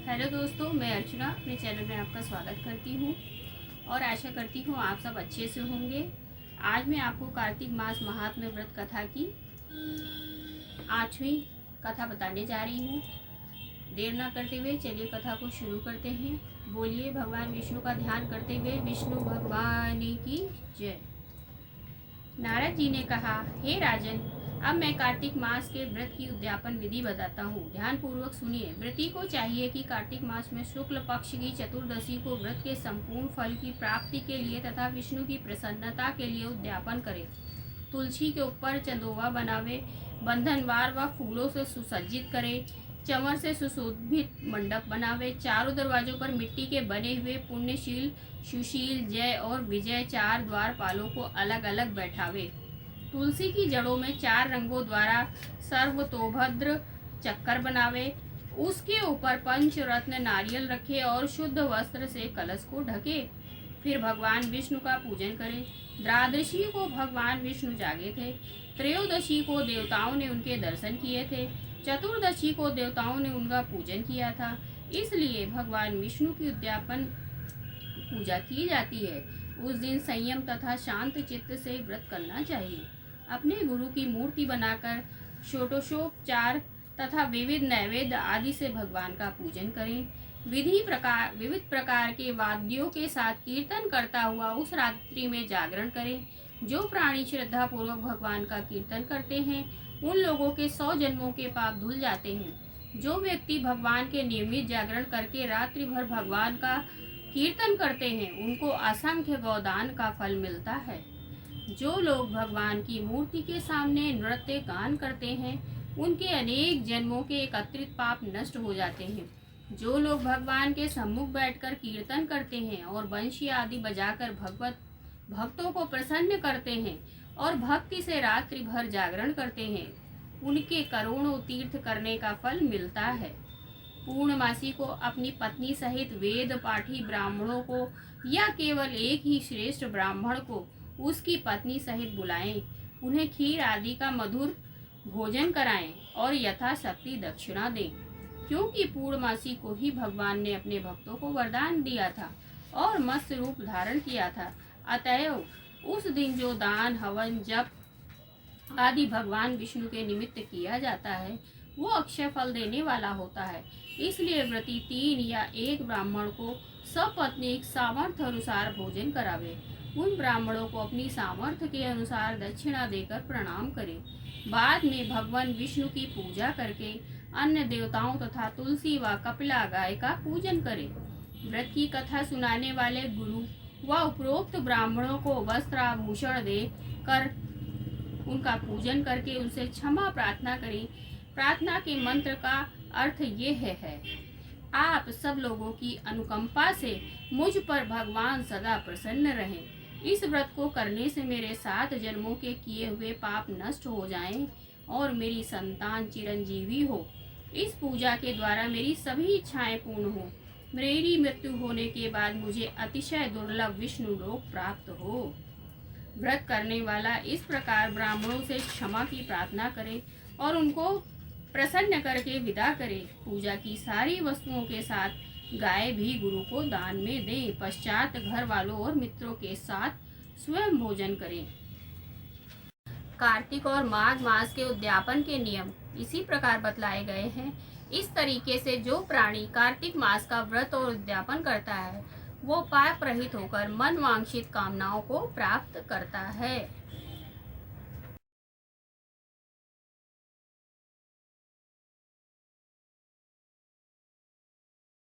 Hello दोस्तों, मैं अर्चना अपने चैनल में आपका स्वागत करती हूँ और आशा करती हूँ आप सब अच्छे से होंगे। आज मैं आपको कार्तिक मास महात्म्य व्रत कथा की 8वीं कथा बताने जा रही हूँ। देर न करते हुए चलिए कथा को शुरू करते हैं। बोलिए भगवान विष्णु का ध्यान करते हुए विष्णु भगवान की जय। नारद जी ने कहा, हे राजन, अब मैं कार्तिक मास के व्रत की उद्यापन विधि बताता हूँ। ध्यान पूर्वक सुनिए। व्रती को चाहिए कि कार्तिक मास में शुक्ल पक्ष की चतुर्दशी को व्रत के संपूर्ण फल की प्राप्ति के लिए तथा विष्णु की प्रसन्नता के लिए उद्यापन करे। तुलसी के ऊपर चंदोवा बनावे, बंधनवार व फूलों से सुसज्जित करे, चंवर से सुशोभित मंडप बनावे, चारों दरवाजों पर मिट्टी के बने हुए पुण्यशील, सुशील, जय और विजय 4 द्वारपालों को अलग अलग बैठावे। तुलसी की जड़ों में 4 रंगों द्वारा सर्वतोभद्र चक्कर बनावे। उसके ऊपर पंचरत्न नारियल रखे और शुद्ध वस्त्र से कलश को ढके। फिर भगवान विष्णु का पूजन करें। द्वादशी को भगवान विष्णु जागे थे। त्रयोदशी को देवताओं ने उनके दर्शन किए थे। चतुर्दशी को देवताओं ने उनका पूजन किया था। इसलिए भगवान विष्णु की उद्यापन पूजा की जाती है। उस दिन संयम तथा शांत चित्त से व्रत करना चाहिए। अपने गुरु की मूर्ति बनाकर षोडशोपचार तथा विविध नैवेद्य आदि से भगवान का पूजन करें। विविध प्रकार के वाद्यों के साथ कीर्तन करता हुआ उस रात्रि में जागरण करें। जो प्राणी श्रद्धा पूर्वक भगवान का कीर्तन करते हैं उन लोगों के 100 जन्मों के पाप धुल जाते हैं। जो व्यक्ति भगवान के नियमित जागरण करके रात्रि भर भगवान का कीर्तन करते हैं उनको असंख्य गोदान का फल मिलता है। जो लोग भगवान की मूर्ति के सामने नृत्य गान करते हैं उनके अनेक जन्मों के एकत्रित पाप नष्ट हो जाते हैं। जो लोग भगवान के सम्मुख बैठकर कीर्तन करते हैं और बंशी आदि बजाकर भक्तों को प्रसन्न करते हैं और भक्ति से रात्रि भर जागरण करते हैं उनके करोड़ों तीर्थ करने का फल मिलता है। पूर्णमासी को अपनी पत्नी सहित वेद पाठी ब्राह्मणों को या केवल एक ही श्रेष्ठ ब्राह्मण को उसकी पत्नी सहित बुलाएं, उन्हें खीर आदि का मधुर भोजन कराएं और यथाशक्ति दक्षिणा दें, क्योंकि पूर्णमासी को ही भगवान ने अपने भक्तों को वरदान दिया था और मत्स्य रूप धारण किया था। अतएव उस दिन जो दान, हवन, जप आदि भगवान विष्णु के निमित्त किया जाता है वो अक्षय फल देने वाला होता है। इसलिए व्रती 3 या 1 ब्राह्मण को सपत्नीक सामर्थ्य अनुसार भोजन करावे। उन ब्राह्मणों को अपनी सामर्थ्य के अनुसार दक्षिणा देकर प्रणाम करें। बाद में भगवान विष्णु की पूजा करके अन्य देवताओं तथा तुलसी व कपिला गाय का पूजन करें। व्रत की कथा सुनाने वाले गुरु व उपरोक्त ब्राह्मणों को वस्त्र आभूषण दे कर उनका पूजन करके उनसे क्षमा प्रार्थना करें। प्रार्थना के मंत्र का अर्थ ये है, आप सब लोगों की अनुकंपा से मुझ पर भगवान सदा प्रसन्न रहें। इस व्रत को करने से मेरे 7 जन्मों के किए हुए पाप नष्ट हो जाएं और मेरी संतान चिरंजीवी हो। इस पूजा के द्वारा मेरी सभी इच्छाएं पूर्ण हो। मेरी मृत्यु होने के बाद मुझे अतिशय दुर्लभ विष्णु लोक प्राप्त हो। व्रत करने वाला इस प्रकार ब्राह्मणों से क्षमा की प्रार्थना करे और उनको प्रसन्न करके विदा करे। पूजा की सारी वस्तुओं के साथ गाय भी गुरु को दान में दे। पश्चात घर वालों और मित्रों के साथ स्वयं भोजन करें। कार्तिक और माघ मास के उद्यापन के नियम इसी प्रकार बतलाए गए हैं। इस तरीके से जो प्राणी कार्तिक मास का व्रत और उद्यापन करता है वो पाप रहित होकर मन वांछित कामनाओं को प्राप्त करता है।